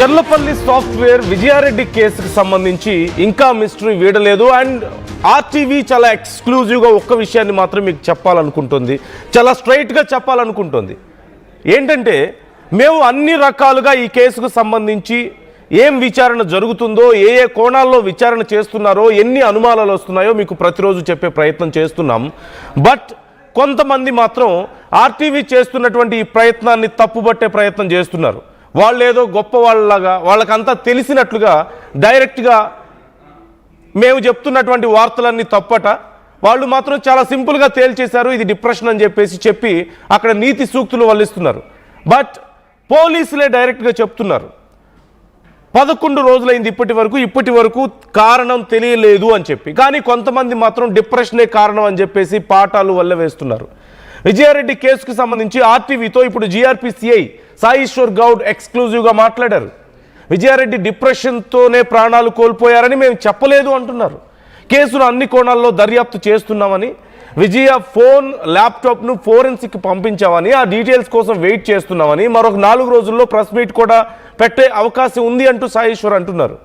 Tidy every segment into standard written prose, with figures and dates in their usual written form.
Cherlapally software Vijaya Reddy కేసుకు సంబంధించి ఇంకా మిస్టరీ వీడలేదు. అండ్ ఆర్టీవీ చాలా ఎక్స్క్లూజివ్గా ఒక్క విషయాన్ని మాత్రం మీకు చెప్పాలనుకుంటుంది, చాలా స్ట్రైట్గా చెప్పాలనుకుంటుంది. ఏంటంటే మేము అన్ని రకాలుగా ఈ కేసుకు సంబంధించి ఏం విచారణ జరుగుతుందో, ఏ ఏ కోణాల్లో విచారణ చేస్తున్నారో, ఎన్ని అనుమానాలు వస్తున్నాయో మీకు ప్రతిరోజు చెప్పే ప్రయత్నం చేస్తున్నాం. బట్ కొంతమంది మాత్రం ఆర్టీవీ చేస్తున్నటువంటి ఈ ప్రయత్నాన్ని తప్పుబట్టే ప్రయత్నం చేస్తున్నారు. వాళ్ళు ఏదో గొప్ప వాళ్ళలాగా, వాళ్ళకంతా తెలిసినట్లుగా డైరెక్ట్గా మేము చెప్తున్నటువంటి వార్తలన్నీ తప్పట, వాళ్ళు మాత్రం చాలా సింపుల్గా తేల్చేశారు ఇది డిప్రెషన్ అని చెప్పి అక్కడ నీతి సూక్తులు వల్లిస్తున్నారు. బట్ పోలీసులే డైరెక్ట్గా చెప్తున్నారు 11 రోజులైంది ఇప్పటి వరకు కారణం తెలియలేదు అని చెప్పి. కానీ కొంతమంది మాత్రం డిప్రెషనే కారణం అని చెప్పేసి పాఠాలు వల్ల వేస్తున్నారు. విజయారెడ్డి కేసుకు సంబంధించి ఆర్టీవీతో ఇప్పుడు జీఆర్పీ సిఐ సాయిశ్వర్ గౌడ్ ఎక్స్క్లూజివ్గా మాట్లాడారు. విజయారెడ్డి డిప్రెషన్తోనే ప్రాణాలు కోల్పోయారని మేము చెప్పలేదు అంటున్నారు. కేసును అన్ని కోణాల్లో దర్యాప్తు చేస్తున్నామని, విజయ ఫోన్ ల్యాప్టాప్ను ఫోరెన్సిక్ పంపించామని, ఆ డీటెయిల్స్ కోసం వెయిట్ చేస్తున్నామని, మరొక 4 రోజుల్లో ప్రెస్ మీట్ కూడా పెట్టే అవకాశం ఉంది అంటూ సాయేశ్వర్ అంటున్నారు.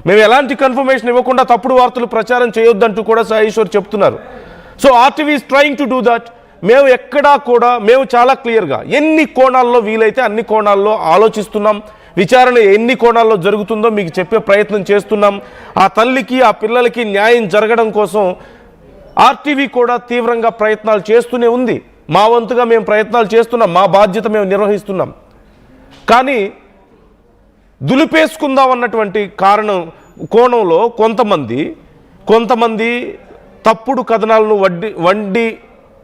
మేము ఎలాంటి కన్ఫర్మేషన్ ఇవ్వకుండా తప్పుడు వార్తలు ప్రచారం చేయొద్దంటూ కూడా సాయేశ్వర్ చెప్తున్నారు. So RTV is trying to do that. మేము ఎక్కడా కూడా మేము చాలా క్లియర్గా ఎన్ని కోణాల్లో వీలైతే అన్ని కోణాల్లో ఆలోచిస్తున్నాం. విచారణ ఎన్ని కోణాల్లో జరుగుతుందో మీకు చెప్పే ప్రయత్నం చేస్తున్నాం. ఆ తల్లికి, ఆ పిల్లలకి న్యాయం జరగడం కోసం ఆర్టీవీ కూడా తీవ్రంగా ప్రయత్నాలు చేస్తూనే ఉంది. మా వంతుగా మేము ప్రయత్నాలు చేస్తున్నాం, మా బాధ్యత మేము నిర్వహిస్తున్నాం. కానీ దులిపేసుకుందాం అన్నటువంటి కోణంలో కొంతమంది తప్పుడు కథనాలను వండి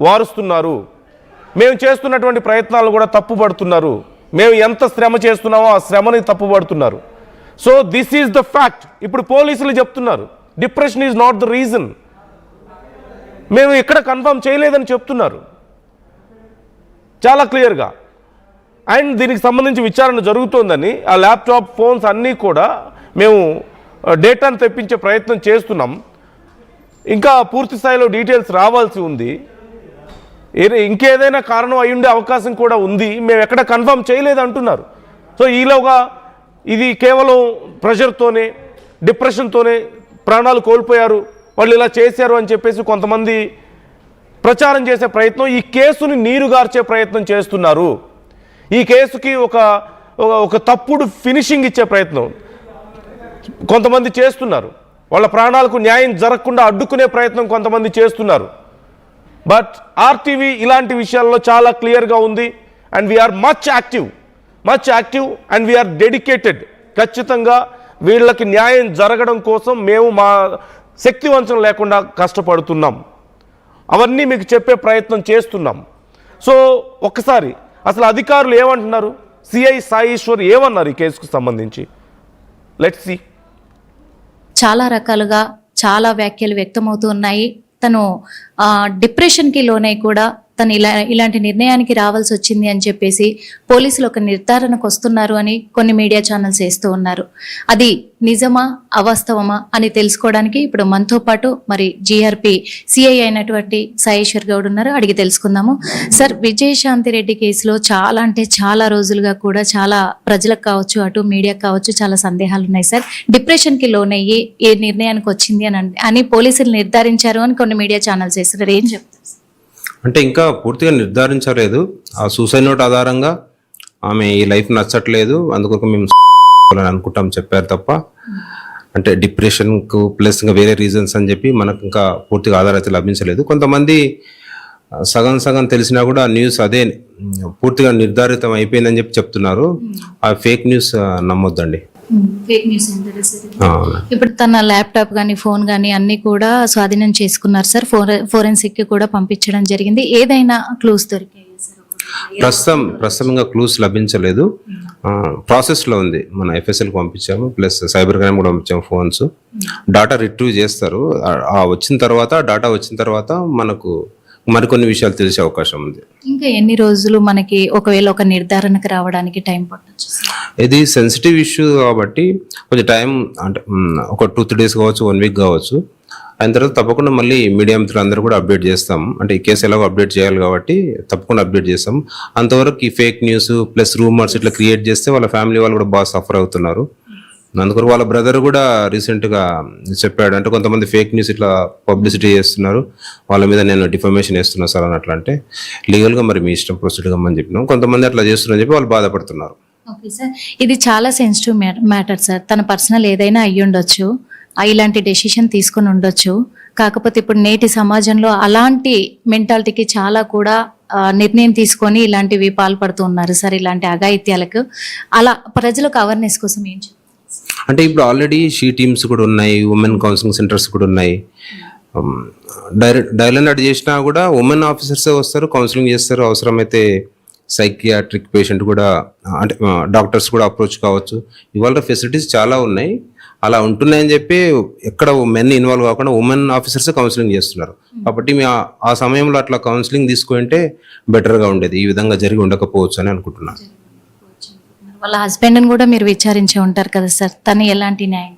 వారుస్తున్నారు. మేము చేస్తున్నటువంటి ప్రయత్నాలు కూడా తప్పుపడుతున్నారు. మేము ఎంత శ్రమ చేస్తున్నామో ఆ శ్రమని తప్పుపడుతున్నారు. So this is the fact. ఇప్పుడు పోలీసులు చెప్తున్నారు depression is not the reason. మేము ఇక్కడ కన్ఫర్మ్ చేయలేదని చెప్తున్నారు చాలా క్లియర్గా. అండ్ దీనికి సంబంధించి విచారణ జరుగుతోందని, ఆ ల్యాప్టాప్, ఫోన్స్ అన్నీ కూడా మేము డేటాను తెప్పించే ప్రయత్నం చేస్తున్నాం. ఇంకా పూర్తి స్థాయిలో డీటెయిల్స్ రావాల్సి ఉంది. ఇంకేదైనా కారణం అయి ఉండే అవకాశం కూడా ఉంది. మేము ఎక్కడ కన్ఫర్మ్ చేయలేదు అంటున్నారు. సో ఈలోగా ఇది కేవలం ప్రెషర్తోనే, డిప్రెషన్తోనే ప్రాణాలు కోల్పోయారు, వాళ్ళు ఇలా చేశారు అని చెప్పేసి కొంతమంది ప్రచారం చేసే ప్రయత్నం, ఈ కేసుని నీరుగార్చే ప్రయత్నం చేస్తున్నారు. ఈ కేసుకి ఒక తప్పుడు ఫినిషింగ్ ఇచ్చే ప్రయత్నం కొంతమంది చేస్తున్నారు. వాళ్ళ ప్రాణాలకు న్యాయం జరగకుండా అడ్డుకునే ప్రయత్నం కొంతమంది చేస్తున్నారు. బట్ ఆర్టీవీ ఇలాంటి విషయాల్లో చాలా క్లియర్గా ఉంది. And we're much active and we're dedicated. ఖచ్చితంగా వీళ్ళకి న్యాయం జరగడం కోసం మేము మా శక్తి వంచన లేకుండా కష్టపడుతున్నాం. అవన్నీ మీకు చెప్పే ప్రయత్నం చేస్తున్నాం. సో ఒక్కసారి అసలు అధికారులు ఏమంటున్నారు, సిఐ సాయేశ్వర్ ఏమన్నారు ఈ కేసుకు సంబంధించి, లెట్స్ సీ. చాలా రకాలుగా చాలా వ్యాఖ్యలు వ్యక్తమవుతూ ఉన్నాయి. తను డిప్రెషన్కి లోనై కూడా తను ఇలాంటి నిర్ణయానికి రావాల్సి వచ్చింది అని చెప్పేసి పోలీసులు ఒక నిర్ధారణకు వస్తున్నారు అని కొన్ని మీడియా ఛానల్స్ వేస్తూ ఉన్నారు. అది నిజమా అవాస్తవమా అని తెలుసుకోవడానికి ఇప్పుడు మనతో పాటు మరి జీఆర్పీ సిఐ అయినటువంటి సాయేశ్వర్ గౌడ్ ఉన్నారు. అడిగి తెలుసుకుందాము. సార్, విజయశాంతి రెడ్డి కేసులో చాలా రోజులుగా కూడా చాలా ప్రజలకు కావచ్చు, అటు మీడియాకు కావచ్చు, చాలా సందేహాలు ఉన్నాయి సార్. డిప్రెషన్కి లోనయ్యి ఏ నిర్ణయానికి వచ్చింది అని పోలీసులు నిర్ధారించారు అని కొన్ని మీడియా ఛానల్స్ వేస్తున్నారు. ఏం చెప్తారు? అంటే ఇంకా పూర్తిగా నిర్ధారించలేదు. ఆ సూసైడ్ నోట్ ఆధారంగా ఆమె ఈ లైఫ్ నచ్చట్లేదు, అందుకొరకు మేము అని అనుకుంటాం చెప్పారు తప్ప, అంటే డిప్రెషన్కు ప్లస్ ఇంకా వేరే రీజన్స్ అని చెప్పి మనకు ఇంకా పూర్తిగా ఆధారం అయితే లభించలేదు. కొంతమంది సగం తెలిసినా కూడా న్యూస్ అదే పూర్తిగా నిర్ధారితం అయిపోయిందని చెప్పి చెప్తున్నారు. ఆ ఫేక్ న్యూస్ నమ్మొద్దండి. ఫేక్ న్యూస్ అంటారా సార్? ఇప్పుడు తన ల్యాప్టాప్ కానీ ఫోన్ కానీ అన్ని కూడా స్వాధీనం చేసుకున్నారు సార్. ఫోరెన్సిక్ కూడా పంపించడం జరిగింది. ఏదైనా క్లూస్ దొరికాయి సార్? ప్రస్తుతం ఇంకా క్లూస్ లభించలేదు. ప్రాసెస్లో ఉంది. మన ఎఫ్ఎస్ఎల్కి పంపించాము, ప్లస్ సైబర్ క్రైమ్ కూడా పంపించాము. ఫోన్స్ డాటా రిట్రీవ్ చేస్తారు. డాటా వచ్చిన తర్వాత మనకు మరికొన్ని విషయాలు తెలిసే అవకాశం ఉంది. ఇంకా ఎన్ని రోజులు మనకి ఒకవేళ ఒక నిర్ధారణకు రావడానికి టైం పట్టొచ్చు? ఇది సెన్సిటివ్ ఇష్యూ కాబట్టి కొంచెం టైం, అంటే ఒక 2-3 days కావచ్చు, 1 week కావచ్చు. అయిన తర్వాత తప్పకుండా మళ్ళీ మీడియా మిత్రులందరూ కూడా అప్డేట్ చేస్తాం. అంటే ఈ కేసు ఎలాగో అప్డేట్ చేయాలి కాబట్టి తప్పకుండా అప్డేట్ చేస్తాం. అంతవరకు ఈ ఫేక్ న్యూస్ ప్లస్ రూమర్స్ ఇట్లా క్రియేట్ చేస్తే వాళ్ళ ఫ్యామిలీ వాళ్ళు కూడా బాగా సఫర్ అవుతున్నారు. అందుకొరకు వాళ్ళ బ్రదర్ కూడా రీసెంట్గా చెప్పాడు, అంటే కొంతమంది ఫేక్ న్యూస్ ఇట్లా పబ్లిసిటీ చేస్తున్నారు, వాళ్ళ మీద నేను డిఫర్మేషన్ వేస్తున్నా సార్ అన్నట్లు. అంటే లీగల్గా మరి మీ ఇష్టం ప్రొసీడ్ కమ్మని చెప్పినాం. కొంతమంది అట్లా చేస్తున్నారని చెప్పి వాళ్ళు బాధపడుతున్నారు. ఓకే సార్, ఇది చాలా సెన్సిటివ్ మ్యాటర్ సార్. తన పర్సనల్ ఏదైనా అయ్యి ఉండొచ్చు, ఇలాంటి డెసిషన్ తీసుకుని ఉండొచ్చు. కాకపోతే ఇప్పుడు నేటి సమాజంలో అలాంటి మెంటాలిటీకి చాలా కూడా నిర్ణయం తీసుకొని ఇలాంటివి పాల్పడుతూ ఉన్నారు సార్, ఇలాంటి అఘాయిత్యాలకు. అలా ప్రజలకు అవేర్నెస్ కోసం ఏం చెప్తారు? అంటే ఇప్పుడు ఆల్రెడీ షీ టీమ్స్ కూడా ఉన్నాయి, ఉమెన్ కౌన్సిలింగ్ సెంటర్స్ కూడా ఉన్నాయి. డైలన్ అడ్ చేసినా కూడా ఉమెన్ ఆఫీసర్సే వస్తారు, కౌన్సిలింగ్ చేస్తారు. అవసరమైతే సైకియాట్రిక్ పేషెంట్ కూడా, అంటే డాక్టర్స్ కూడా అప్రోచ్ కావచ్చు. ఇవాళ ఫెసిలిటీస్ చాలా ఉన్నాయి. అలా ఉంటున్నాయని చెప్పి ఎక్కడ మెన్ ఇన్వాల్వ్ కాకుండా ఉమెన్ ఆఫీసర్స్ కౌన్సిలింగ్ చేస్తున్నారు. కాబట్టి ఆ సమయంలో అట్లా కౌన్సిలింగ్ తీసుకుంటే బెటర్గా ఉండేది. ఈ విధంగా జరిగి ఉండకపోవచ్చు అని అనుకుంటున్నాను. వాళ్ళ హస్బెండ్ని కూడా మీరు విచారించే ఉంటారు కదా సార్, తను ఎలాంటి న్యాయం?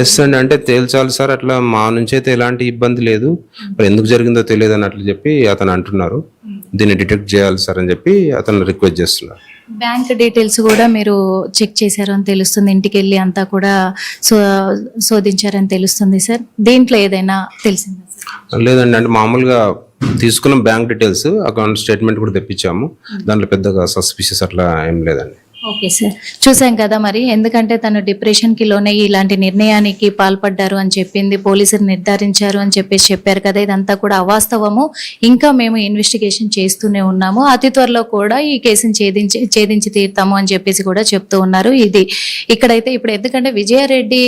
ఎస్ అండి, అంటే తేల్చాలి సార్. అట్లా మా నుంచి అయితే ఎలాంటి ఇబ్బంది లేదు, మరి ఎందుకు జరిగిందో తెలియదు అన్నట్లు చెప్పి అతను అంటున్నారు. దీన్ని డిటెక్ట్ చేయాలి సార్ అని చెప్పి అతను రిక్వెస్ట్ చేస్తున్నారు. బ్యాంక్ డీటెయిల్స్ కూడా మీరు చెక్ చేశారు అని తెలుస్తుంది, ఇంటికి వెళ్ళి అంతా కూడా శోధించారని తెలుస్తుంది సార్. దీంట్లో ఏదైనా తెలిసిందా సార్? లేదండి, అంటే మామూలుగా తీసుకున్న బ్యాంక్ డీటెయిల్స్, అకౌంట్ స్టేట్మెంట్ కూడా తెప్పించాము. దాంట్లో పెద్దగా సస్పిషియస్ అట్లా ఏం లేదండి. ఓకే సార్, చూసాం కదా మరి. ఎందుకంటే తను డిప్రెషన్కి లోనే ఇలాంటి నిర్ణయానికి పాల్పడ్డారు అని చెప్పింది, పోలీసులు నిర్ధారించారు అని చెప్పారు కదా. ఇదంతా కూడా అవాస్తవము. ఇంకా మేము ఇన్వెస్టిగేషన్ చేస్తూనే ఉన్నాము, అతి త్వరలో కూడా ఈ కేసుని ఛేదించి తీరుతాము అని చెప్పేసి కూడా చెప్తూ ఉన్నారు. ఇది ఇక్కడైతే ఇప్పుడు ఎందుకంటే విజయారెడ్డి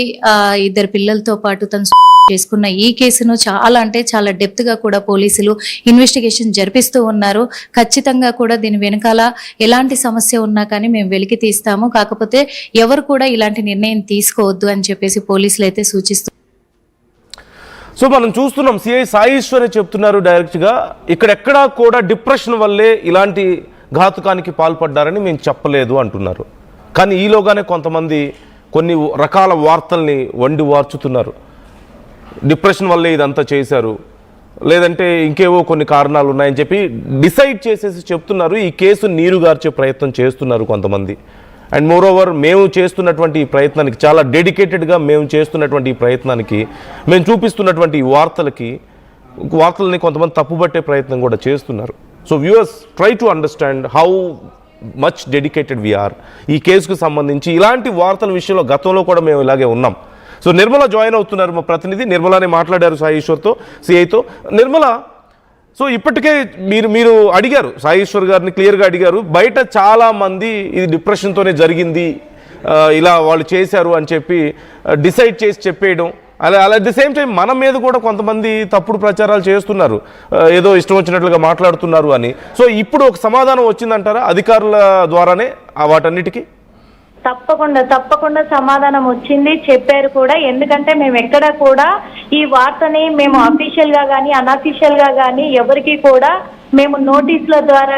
ఇద్దరు పిల్లలతో పాటు తను చేసుకున్న ఈ కేసును చాలా అంటే చాలా డెప్త్ గా కూడా పోలీసులు ఇన్వెస్టిగేషన్ జరిపిస్తూ ఉన్నారు. ఖచ్చితంగా కూడా దీని వెనకాల ఎలాంటి సమస్య ఉన్నా కానీ మేము వెలికి తీస్తాము. కాకపోతే ఎవరు కూడా ఇలాంటి నిర్ణయం తీసుకోవద్దు అని చెప్పేసి పోలీసులు అయితే సూచిస్తున్నారు. సో మనం చూస్తున్నాం, సిఐ సాయేశ్వరి చెప్తున్నారు డైరెక్ట్గా, ఇక్కడెక్కడా కూడా డిప్రెషన్ వల్లే ఇలాంటి ఘాతుకానికి పాల్పడ్డారని మేము చెప్పలేదు అంటున్నారు. కానీ ఈలోగానే కొంతమంది కొన్ని రకాల వార్తల్ని వండి వార్చుతున్నారు. డిప్రెషన్ వల్లే ఇదంతా చేశారు, లేదంటే ఇంకేవో కొన్ని కారణాలు ఉన్నాయని చెప్పి డిసైడ్ చేసేసి చెప్తున్నారు. ఈ కేసు నీరుగార్చే ప్రయత్నం చేస్తున్నారు కొంతమంది. అండ్ మోర్ ఓవర్ మేము చేస్తున్నటువంటి ఈ ప్రయత్నానికి, చాలా డెడికేటెడ్గా మేము చేస్తున్నటువంటి ఈ ప్రయత్నానికి, మేము చూపిస్తున్నటువంటి ఈ వార్తలని కొంతమంది తప్పుబట్టే ప్రయత్నం కూడా చేస్తున్నారు. So viewers, try to understand how much dedicated we're. ఈ కేసుకు సంబంధించి ఇలాంటి వార్తల విషయంలో గతంలో కూడా మేము ఇలాగే ఉన్నాం. సో నిర్మల జాయిన్ అవుతున్నారు, మా ప్రతినిధి నిర్మలానే మాట్లాడారు సాయేశ్వర్తో, సిఐతో. నిర్మల, సో ఇప్పటికే మీరు అడిగారు సాయేశ్వర్ గారిని, క్లియర్గా అడిగారు. బయట చాలామంది ఇది డిప్రెషన్తోనే జరిగింది, ఇలా వాళ్ళు చేశారు అని చెప్పి డిసైడ్ చేసి చెప్పేయడం, అలా అట్ ది సేమ్ టైం మన మీద కూడా కొంతమంది తప్పుడు ప్రచారాలు చేస్తున్నారు, ఏదో ఇష్టం వచ్చినట్లుగా మాట్లాడుతున్నారు అని. సో ఇప్పుడు ఒక సమాధానం వచ్చిందంటారా అధికారుల ద్వారానే వాటన్నిటికీ? తప్పకుండా సమాధానం వచ్చింది, చెప్పారు కూడా. ఎందుకంటే మేము ఎక్కడ కూడా ఈ వార్తని మేము అఫీషియల్ గా కానీ అన్అఫీషియల్ గా కానీ ఎవరికి కూడా మేము నోటీసుల ద్వారా